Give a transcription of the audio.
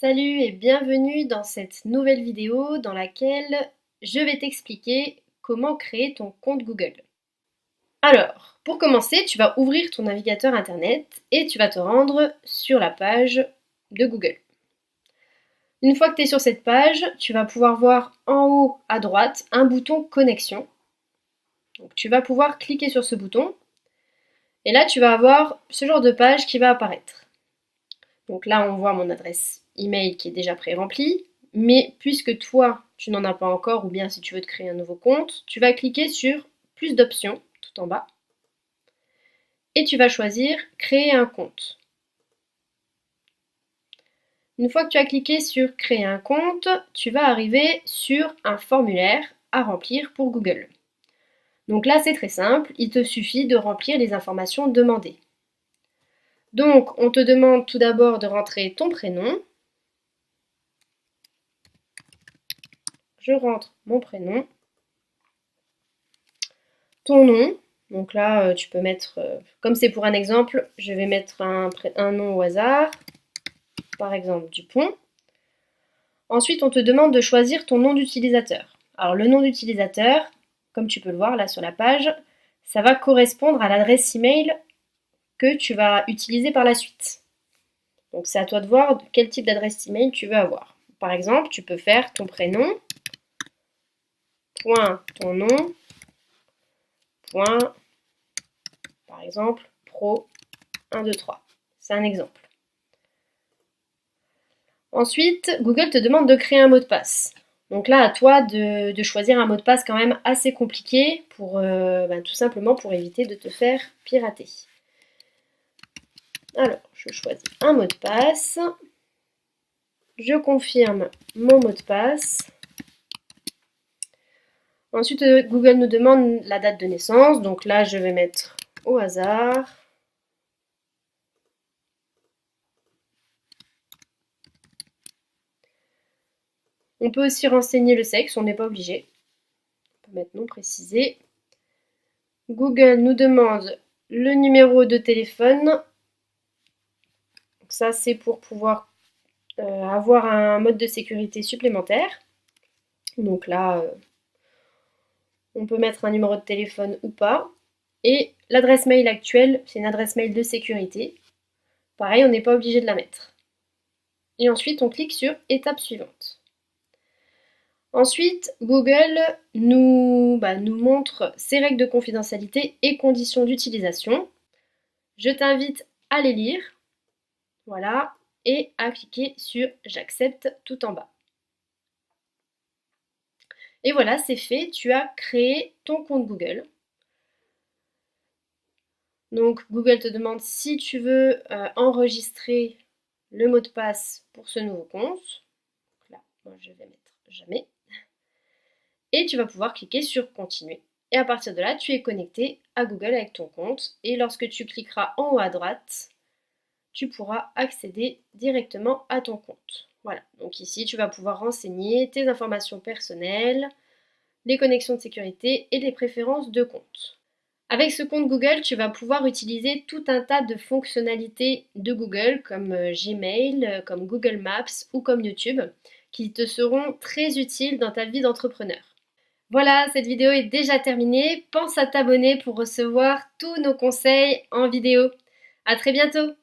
Salut et bienvenue dans cette nouvelle vidéo dans laquelle je vais t'expliquer comment créer ton compte Google. Alors, pour commencer, tu vas ouvrir ton navigateur internet et tu vas te rendre sur la page de Google. Une fois que tu es sur cette page, tu vas pouvoir voir en haut à droite un bouton connexion. Donc tu vas pouvoir cliquer sur ce bouton et là tu vas avoir ce genre de page qui va apparaître. Donc là on voit mon adresse email qui est déjà pré-remplie, mais puisque toi tu n'en as pas encore, ou bien si tu veux te créer un nouveau compte, tu vas cliquer sur plus d'options tout en bas et tu vas choisir créer un compte. Une fois que tu as cliqué sur créer un compte, tu vas arriver sur un formulaire à remplir pour Google. Donc là c'est très simple, il te suffit de remplir les informations demandées. Donc on te demande tout d'abord de rentrer ton prénom. Je rentre mon prénom, ton nom, donc là tu peux mettre, comme c'est pour un exemple, je vais mettre un nom au hasard, par exemple Dupont. Ensuite on te demande de choisir ton nom d'utilisateur. Alors le nom d'utilisateur, comme tu peux le voir là sur la page, ça va correspondre à l'adresse email que tu vas utiliser par la suite. Donc c'est à toi de voir quel type d'adresse email tu veux avoir. Par exemple, tu peux faire ton prénom, point ton nom, point, par exemple, pro 1, 2, 3. C'est un exemple. Ensuite, Google te demande de créer un mot de passe. Donc là, à toi de choisir un mot de passe quand même assez compliqué pour tout simplement pour éviter de te faire pirater. Alors, je choisis un mot de passe. Je confirme mon mot de passe. Ensuite, Google nous demande la date de naissance. Donc là, je vais mettre au hasard. On peut aussi renseigner le sexe, on n'est pas obligé. On peut mettre non précisé. Google nous demande le numéro de téléphone. Donc ça, c'est pour pouvoir avoir un mode de sécurité supplémentaire. Donc là, on peut mettre un numéro de téléphone ou pas. Et l'adresse mail actuelle, c'est une adresse mail de sécurité. Pareil, on n'est pas obligé de la mettre. Et ensuite, on clique sur étape suivante. Ensuite, Google nous montre ses règles de confidentialité et conditions d'utilisation. Je t'invite à les lire, voilà, et à cliquer sur j'accepte tout en bas. Et voilà, c'est fait, tu as créé ton compte Google. Donc Google te demande si tu veux enregistrer le mot de passe pour ce nouveau compte. Là, moi je vais mettre jamais. Et tu vas pouvoir cliquer sur continuer. Et à partir de là, tu es connecté à Google avec ton compte. Et lorsque tu cliqueras en haut à droite, tu pourras accéder directement à ton compte. Voilà, donc ici, tu vas pouvoir renseigner tes informations personnelles, les connexions de sécurité et les préférences de compte. Avec ce compte Google, tu vas pouvoir utiliser tout un tas de fonctionnalités de Google comme Gmail, comme Google Maps ou comme YouTube, qui te seront très utiles dans ta vie d'entrepreneur. Voilà, cette vidéo est déjà terminée. Pense à t'abonner pour recevoir tous nos conseils en vidéo. À très bientôt!